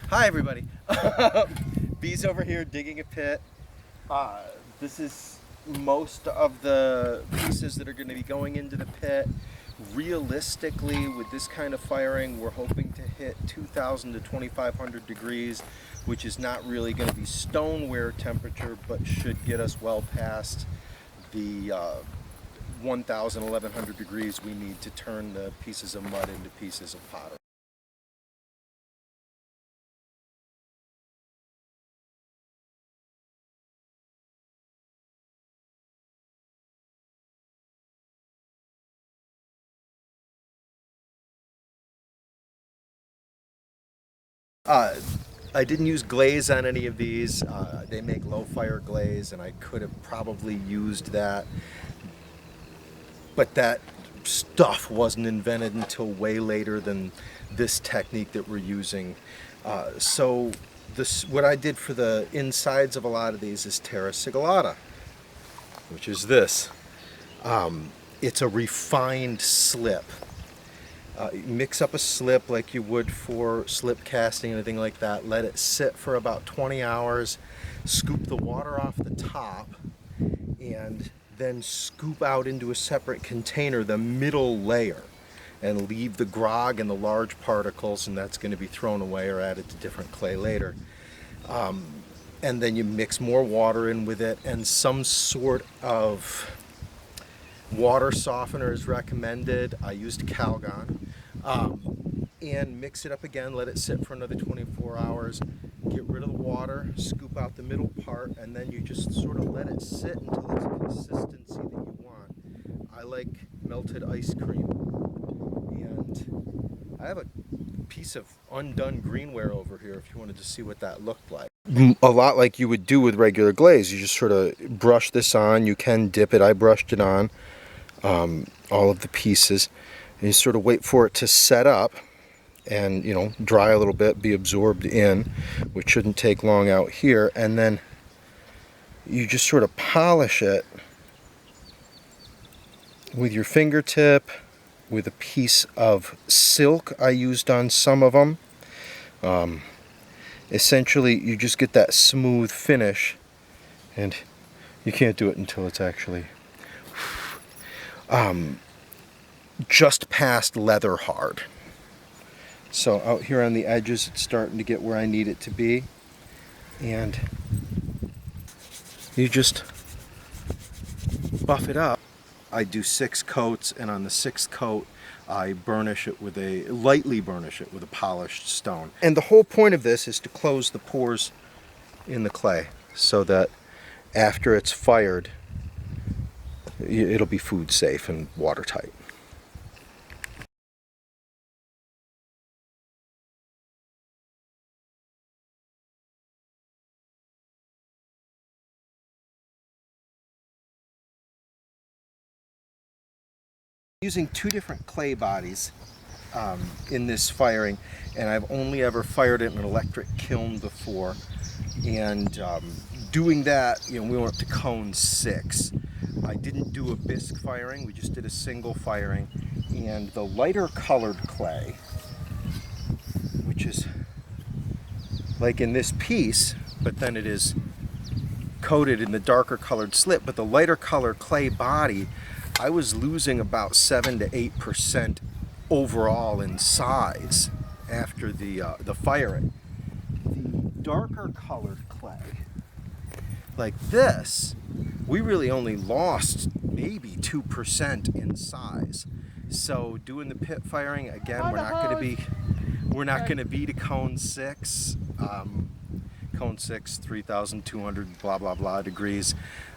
Hi everybody. B's over here digging a pit. This is most of the pieces that are going to be going into the pit. Realistically, with this kind of firing, we're hoping to hit 2,000 to 2,500 degrees, which is not really going to be stoneware temperature, but should get us well past the 1,000, 1,100 degrees we need to turn the pieces of mud into pieces of pottery. I didn't use glaze on any of these. They make low fire glaze, and I could have probably used that. But that stuff wasn't invented until way later than this technique that we're using. So what I did for the insides of a lot of these is terra sigillata, which is this. It's a refined slip. Mix up a slip like you would for slip casting, anything like that. Let it sit for about 20 hours. Scoop the water off the top and then scoop out into a separate container the middle layer and leave the grog and the large particles, and that's going to be thrown away or added to different clay later. And then you mix more water in with it, and some sort of water softener is recommended. I used Calgon. And mix it up again, let it sit for another 24 hours, get rid of the water, scoop out the middle part, and then you just sort of let it sit until it's a consistency that you want. I like melted ice cream. And I have a piece of undone greenware over here if you wanted to see what that looked like. A lot like you would do with regular glaze. You just sort of brush this on. You can dip it. I brushed it on, all of the pieces. And you sort of wait for it to set up and, you know, dry a little bit, be absorbed in, which shouldn't take long out here. And then you just sort of polish it with your fingertip, with a piece of silk I used on some of them. Essentially, you just get that smooth finish, and you can't do it until it's actually just past leather hard. So out here on the edges, it's starting to get where I need it to be, and you just buff it up. I do 6 coats, and on the 6th coat I lightly burnish it with a polished stone. And the whole point of this is to close the pores in the clay so that after it's fired it'll be food safe and watertight. Using 2 different clay bodies in this firing, and I've only ever fired it in an electric kiln before. And doing that, you know, we went up to cone 6. I didn't do a bisque firing, we just did a single firing. And the lighter colored clay, which is like in this piece, but then it is coated in the darker colored slip, but the lighter colored clay body, I was losing about 7 to 8% overall in size after the firing. The darker colored clay, like this, we really only lost maybe 2% in size. So doing the pit firing again, we're not going to be to cone 6. Cone 6, 3,200 blah blah blah degrees.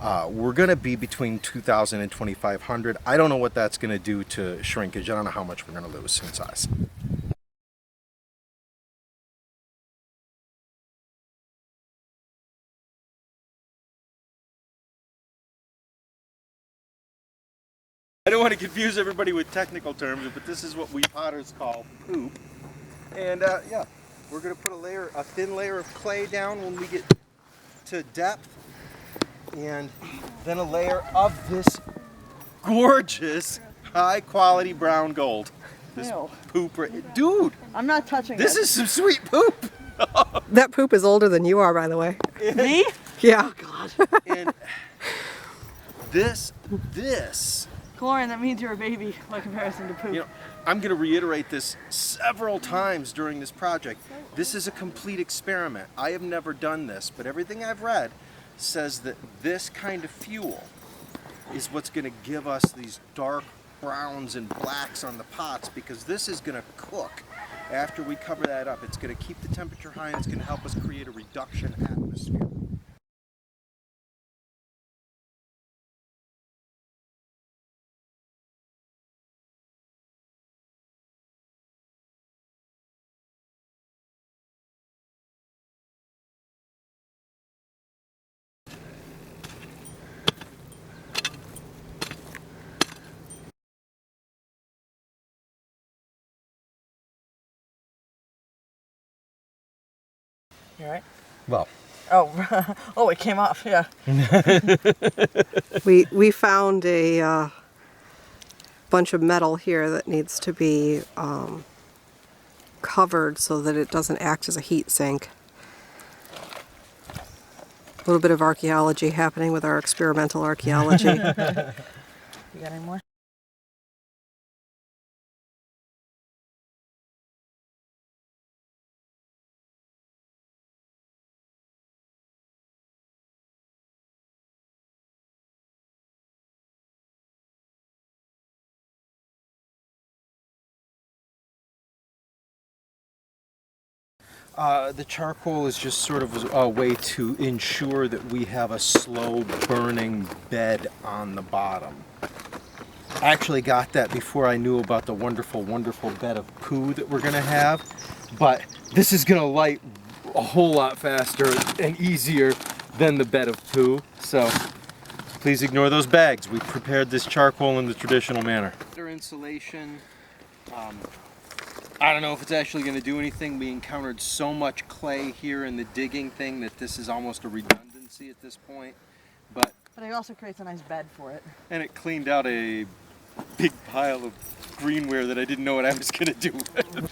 We're going to be between 2,000 and 2,500. I don't know what that's going to do to shrinkage. I don't know how much we're going to lose in size. I don't want to confuse everybody with technical terms, but this is what we potters call poop. And yeah, we're going to put a thin layer of clay down when we get to depth, and then a layer of this gorgeous high quality brown gold. This Ew. poop, dude, I'm not touching this it. is some sweet poop. That poop is older than you are, by the way. Me? Yeah. God. And this, Lauren, that means you're a baby by comparison to poop. you know, I'm going to reiterate this several times during this project. This is a complete experiment. I have never done this, but everything I've read says that this kind of fuel is what's going to give us these dark browns and blacks on the pots, because this is going to cook after we cover that up. It's going to keep the temperature high, and it's going to help us create a reduction atmosphere. You alright? Well, Oh, oh, it came off, yeah. We found a bunch of metal here that needs to be covered so that it doesn't act as a heat sink. A little bit of archaeology happening with our experimental archaeology. You got any more? the charcoal is just sort of a way to ensure that we have a slow burning bed on the bottom. I actually got that before I knew about the wonderful, wonderful bed of poo that we're going to have, but this is going to light a whole lot faster and easier than the bed of poo, so please ignore those bags. We prepared this charcoal in the traditional manner. Insulation. I don't know if it's actually going to do anything. We encountered so much clay here in the digging thing that this is almost a redundancy at this point. But it also creates a nice bed for it. And it cleaned out a big pile of greenware that I didn't know what I was going to do with.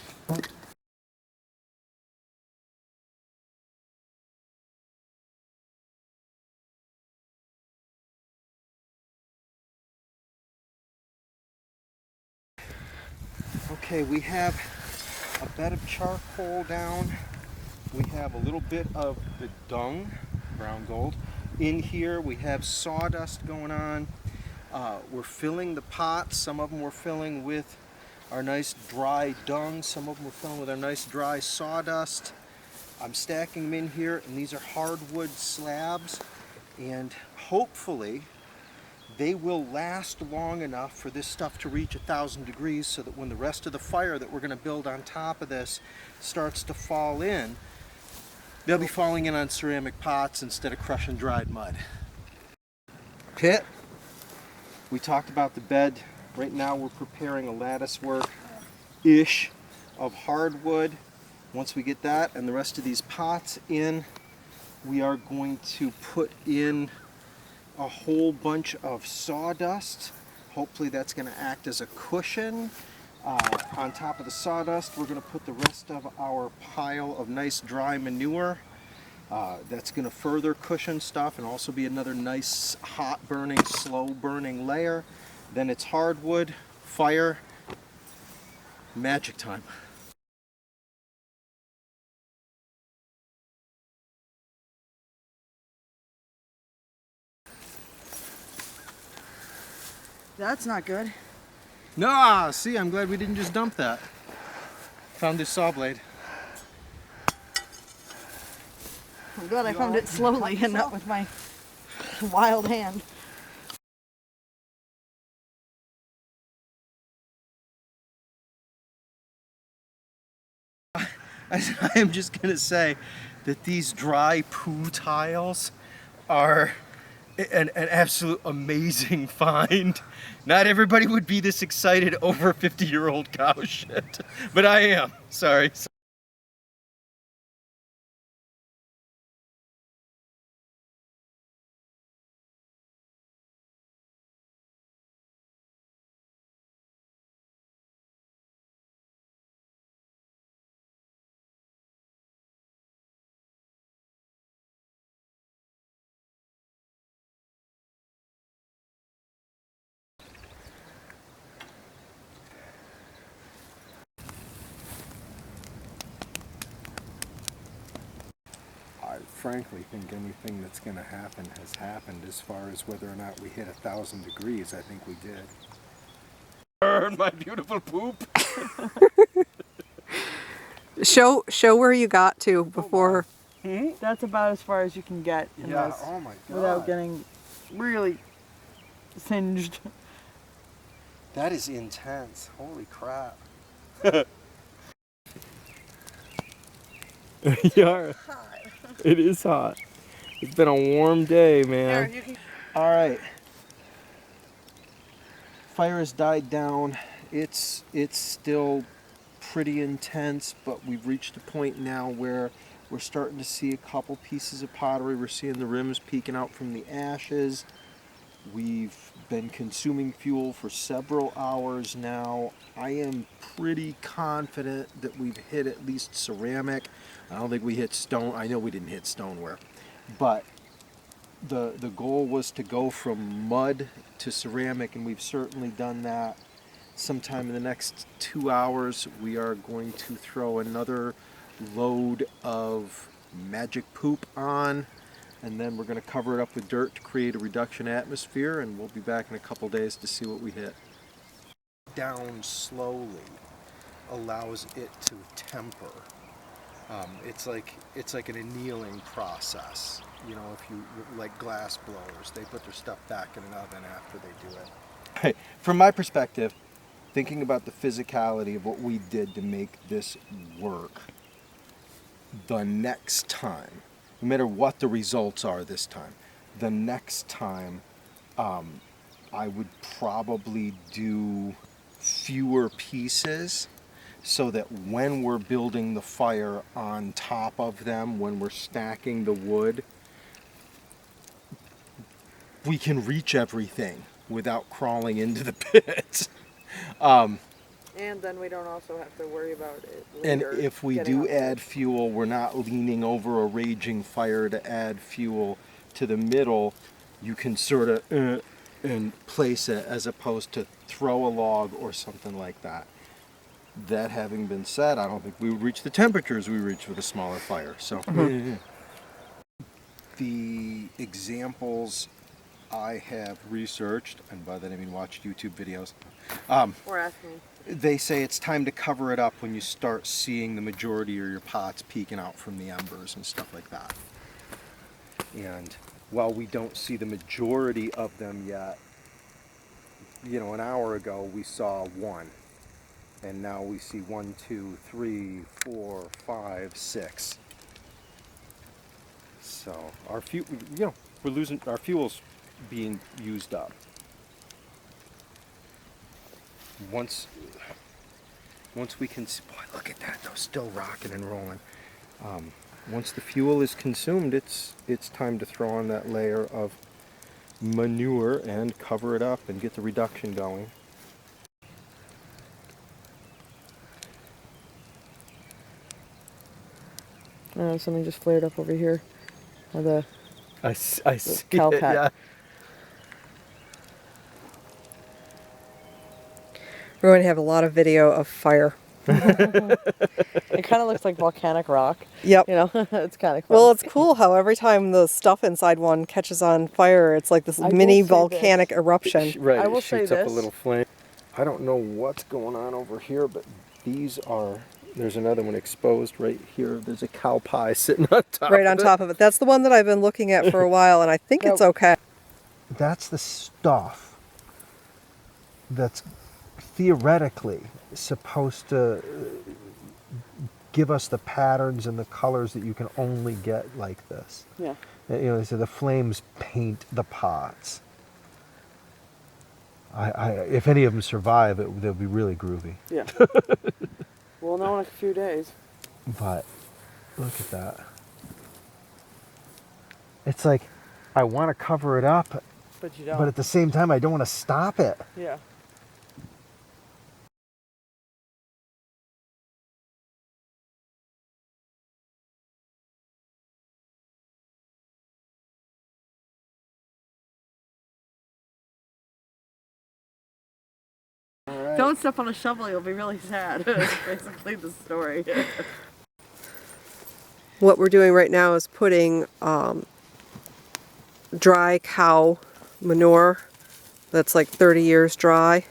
Okay, we have a bed of charcoal down. We have a little bit of the dung, brown gold. In here we have sawdust going on. We're filling the pots. Some of them we're filling with our nice dry dung. Some of them we're filling with our nice dry sawdust. I'm stacking them in here, and these are hardwood slabs. And hopefully they will last long enough for this stuff to reach 1,000 degrees so that when the rest of the fire that we're going to build on top of this starts to fall in, they'll be falling in on ceramic pots instead of crushing dried mud. Pit. We talked about the bed. Right now we're preparing a lattice work-ish of hardwood. Once we get that and the rest of these pots in, we are going to put in a whole bunch of sawdust. Hopefully that's going to act as a cushion. On top of the sawdust, we're going to put the rest of our pile of nice dry manure. That's going to further cushion stuff and also be another nice hot burning, slow burning layer. Then it's hardwood, fire, magic time. That's not good. No, see, I'm glad we didn't just dump that. Found this saw blade. I'm glad I found it slowly and not with my wild hand. I am just going to say that these dry poo tiles are an absolute amazing find. Not everybody would be this excited over 50-year-old cow shit, but I am. Sorry. frankly think anything that's going to happen has happened. As far as whether or not we hit 1,000 degrees, I think we did. Burn my beautiful poop. Show where you got to before. That's about as far as you can get in Yeah, this oh my god. without getting really singed. That is intense. Holy crap. Yeah, it is hot. It's been a warm day, man. All right. Fire has died down. It's still pretty intense, but we've reached a point now where we're starting to see a couple pieces of pottery. We're seeing the rims peeking out from the ashes. We've been consuming fuel for several hours now. I am pretty confident that we've hit at least ceramic. I don't think we hit stone. I know we didn't hit stoneware, but the goal was to go from mud to ceramic, and we've certainly done that. Sometime in the next 2 hours, we are going to throw another load of magic poop on, and then we're going to cover it up with dirt to create a reduction atmosphere, and we'll be back in a couple days to see what we hit. Down slowly allows it to temper. It's like an annealing process. You know, if you like glass blowers, they put their stuff back in an oven after they do it. Hey, from my perspective, thinking about the physicality of what we did to make this work, the next time, no matter what the results are this time, the next time I would probably do fewer pieces so that when we're building the fire on top of them, when we're stacking the wood, we can reach everything without crawling into the pit. And then we don't also have to worry about it And later if we getting do on add fuel, we're not leaning over a raging fire to add fuel to the middle. You can sort of and place it as opposed to throw a log or something like that. That having been said, I don't think we would reach the temperatures we reach with a smaller fire. So the examples I have researched, and by that I mean watched YouTube videos, Or asking. they say it's time to cover it up when you start seeing the majority of your pots peeking out from the embers and stuff like that. And while we don't see the majority of them yet, you know, an hour ago we saw one. And now we see 1, 2, 3, 4, 5, 6. So our fuel, you know, we're losing, our fuel's being used up. Once we can, boy, look at that, though, still rocking and rolling. Once the fuel is consumed, it's time to throw on that layer of manure and cover it up and get the reduction going. Something just flared up over here. I see cow it, pat. yeah. We're going to have a lot of video of fire. It kind of looks like volcanic rock. Yep. You know, it's kind of cool. Well, it's cool how every time the stuff inside one catches on fire, it's like this I will mini say volcanic this. eruption. Right, I will it say shoots up a this. little flame. I don't know what's going on over here, but these are, there's another one exposed right here. There's a cow pie sitting on top Right of on it. top of it. That's the one that I've been looking at for a while, and I think it's okay. That's the stuff that's theoretically supposed to give us the patterns and the colors that you can only get like this. Yeah. You know, they say the flames paint the pots. If any of them survive, they'll be really groovy. Yeah. We'll know in a few days. But look at that. It's like I want to cover it up, But you don't. but at the same time, I don't want to stop it. Yeah. All right. Don't step on a shovel, you'll be really sad. That's basically the story. What we're doing right now is putting dry cow manure that's like 30 years dry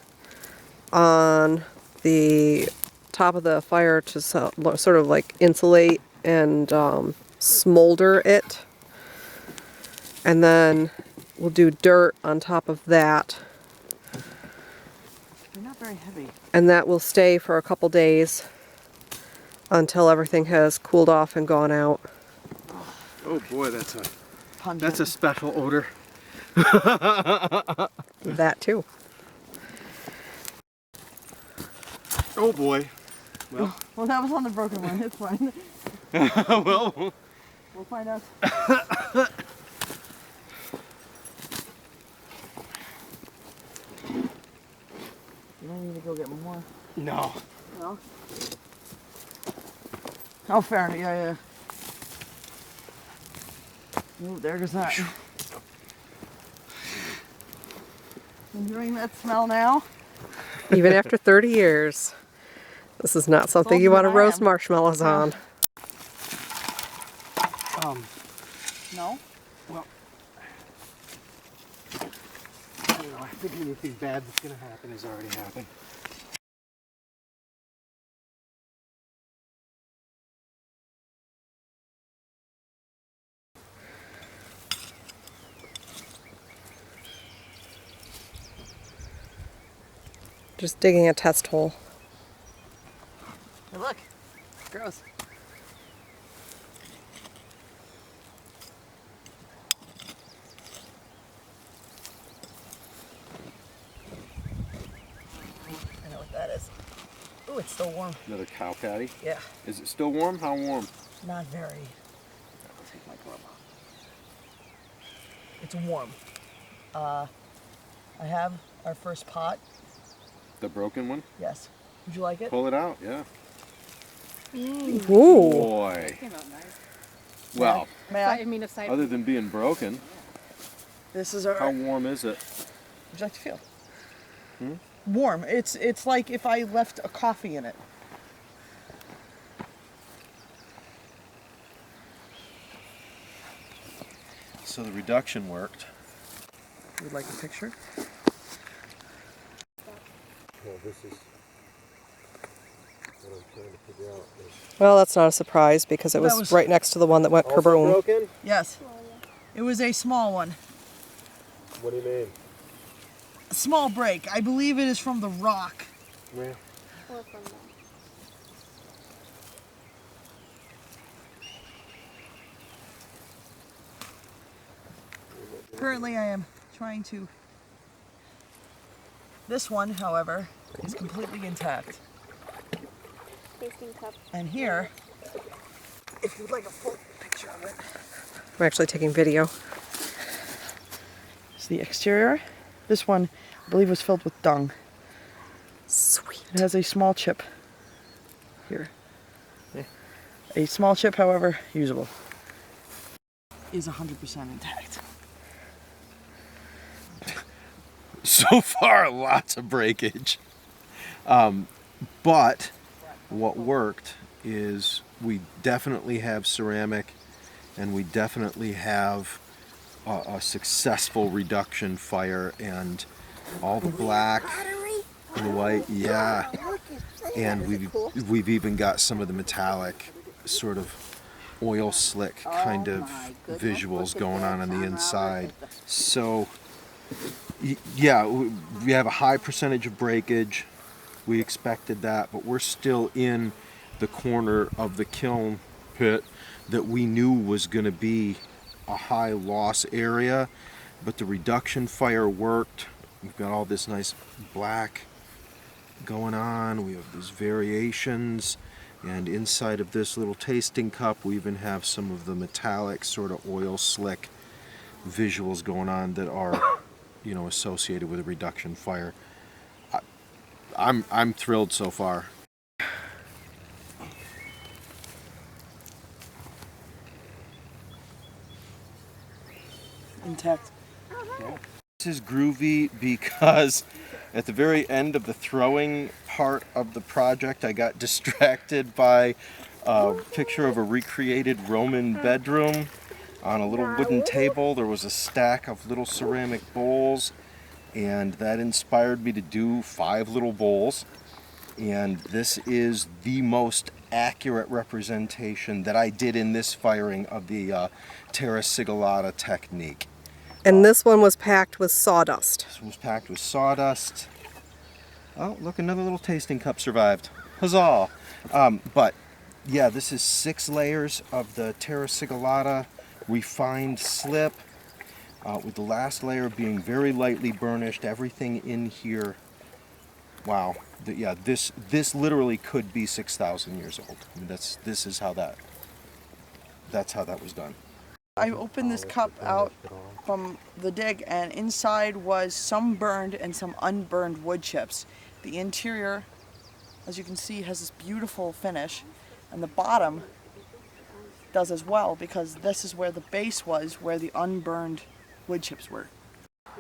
on the top of the fire to sort of like insulate and smolder it. And then we'll do dirt on top of that. They're not very heavy. And that will stay for a couple days until everything has cooled off and gone out. Oh boy, that's Pungent. a special odor. That too. Oh boy. Well, Well, that was on the broken one. It's fine. well. We'll find out. You don't need to go get more. No. No? Oh, fair enough. Yeah, yeah. Ooh, there goes that. Enjoying that smell now? Even after 30 years. This is not something you want to roast marshmallows on. No? Well, I don't know. I think anything bad that's gonna happen has already happened. Just digging a test hole. Hey, look. Gross. I know what that is. Ooh, it's still warm. Another cow patty. Yeah. Is it still warm? How warm? Not very. I'll take my glove off. It's warm. I have our first pot. The broken one? Yes. Would you like it? Pull it out, yeah. Ooh. Boy. Came out nice. Well, May I? I mean, aside other than being broken, This is our. how warm is it? Would you like to feel? Warm. It's like if I left a coffee in it. So the reduction worked. Would like a picture? Well, this is what I'm trying to figure out. Well, that's not a surprise because it That was was- right next to the one that went kaboom. broken? Yes. It was a small one. What do you mean? A small break. I believe it is from the rock. Where? or from them. Currently, I am trying to. This one, however, is completely intact. Tasting cup. And here, if you'd like a full picture of it, We're actually taking video. is the exterior. This one, I believe, was filled with dung. Sweet. It has a small chip here. A small chip, however, usable. Is 100% intact. So far, lots of breakage. But what worked is we definitely have ceramic and we definitely have a successful reduction fire, and all the black and white, yeah. And we've even got some of the metallic sort of oil slick kind of visuals going on the inside. So yeah, we have a high percentage of breakage. We expected that, but we're still in the corner of the kiln pit that we knew was going to be a high loss area, but the reduction fire worked. We've got all this nice black going on. We have these variations, and inside of this little tasting cup we even have some of the metallic sort of oil slick visuals going on that are, you know, associated with a reduction fire. I'm thrilled so far. Intact. This is groovy because at the very end of the throwing part of the project I got distracted by a picture of a recreated Roman bedroom. On a little wooden table there was a stack of little ceramic bowls, and that inspired me to do 5 little bowls. And this is the most accurate representation that I did in this firing of the terra sigillata technique. And this one was packed with sawdust. This was packed with sawdust. Oh, look, another little tasting cup survived. Huzzah! But yeah, this is 6 layers of the terra sigillata refined slip, with the last layer being very lightly burnished. Everything in here, wow. Yeah, this literally could be 6,000 years old. I mean, that's how that was done. I opened this cup out from the dig, and inside was some burned and some unburned wood chips. The interior, as you can see, has this beautiful finish, and the bottom does as well, because this is where the base was, where the unburned wood chips were.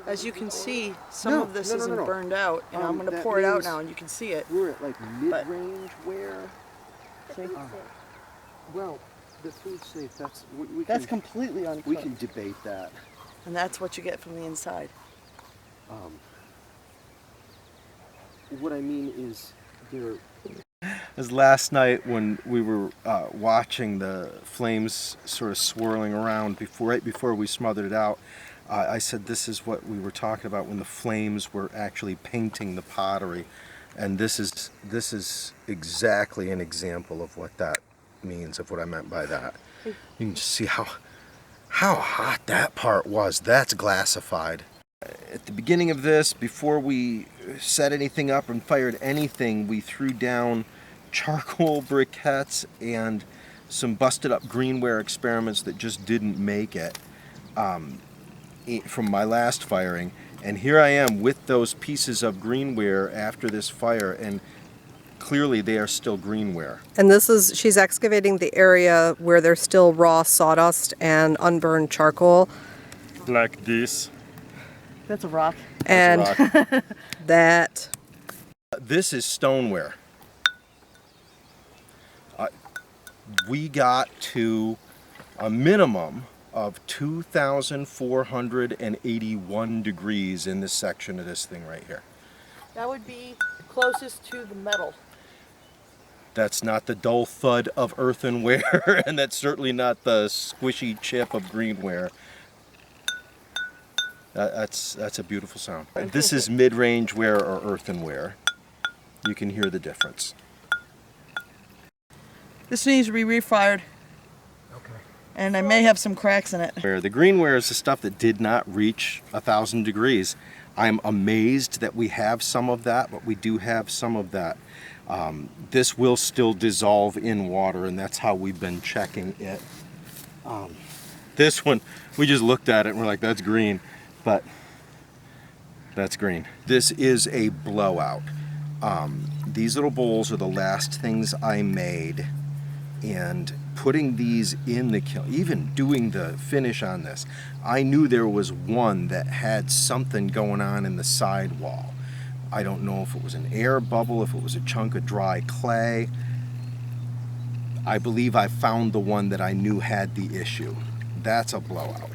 As you can see, some of this isn't burned out, and I'm going to pour it out now, and you can see it. We're at like mid-range wear. See? Well, the food safe, That's completely uncooked. we can debate that. And that's what you get from the inside. What I mean is, as last night when we were watching the flames sort of swirling around right before we smothered it out, I said this is what we were talking about when the flames were actually painting the pottery, and this is exactly an example of what that means, of what I meant by that. You can just see how hot that part was. That's glassified. At the beginning of this, before we set anything up and fired anything, we threw down charcoal briquettes and some busted up greenware experiments that just didn't make it from my last firing. And here I am with those pieces of greenware after this fire, and clearly they are still greenware. And she's excavating the area where there's still raw sawdust and unburned charcoal. Like this. That's a rock. And That's a rock. This is stoneware. We got to a minimum of 2,481 degrees in this section of this thing right here. That would be closest to the metal. That's not the dull thud of earthenware, and that's certainly not the squishy chip of greenware. That's a beautiful sound. This is mid-range ware or earthenware. You can hear the difference. This needs to be refired. Okay. And I may have some cracks in it. The greenware is the stuff that did not reach 1,000 degrees. I'm amazed that we have some of that, but we do have some of that. This will still dissolve in water, and that's how we've been checking it. This one, we just looked at it and we're like, that's green, but that's green. This is a blowout. These little bowls are the last things I made, and putting these in the kiln, even doing the finish on this, I knew there was one that had something going on in the sidewall. I don't know if it was an air bubble, if it was a chunk of dry clay. I believe I found the one that I knew had the issue. That's a blowout.